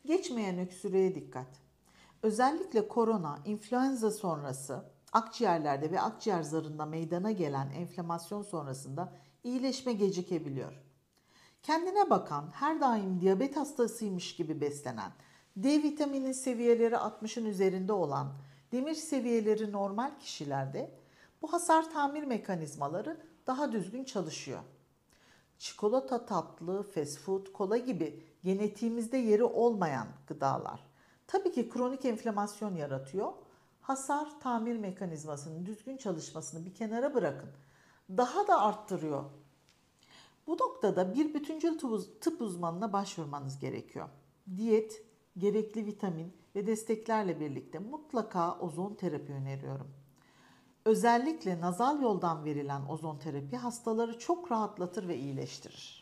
Geçmeyen öksürüğe dikkat. Özellikle korona, influenza sonrası akciğerlerde ve akciğer zarında meydana gelen enflamasyon sonrasında iyileşme gecikebiliyor. Kendine bakan, her daim diyabet hastasıymış gibi beslenen, D vitamini seviyeleri 60'ın üzerinde olan, demir seviyeleri normal kişilerde bu hasar tamir mekanizmaları daha düzgün çalışıyor. Çikolata, tatlı, fast food, kola gibi genetiğimizde yeri olmayan gıdalar tabii ki kronik enflamasyon yaratıyor. Hasar tamir mekanizmasının düzgün çalışmasını bir kenara bırakın. Daha da arttırıyor. Bu noktada bir bütüncül tıp uzmanına başvurmanız gerekiyor. Diyet, gerekli vitamin ve desteklerle birlikte mutlaka ozon terapi öneriyorum. Özellikle nazal yoldan verilen ozon terapi hastaları çok rahatlatır ve iyileştirir.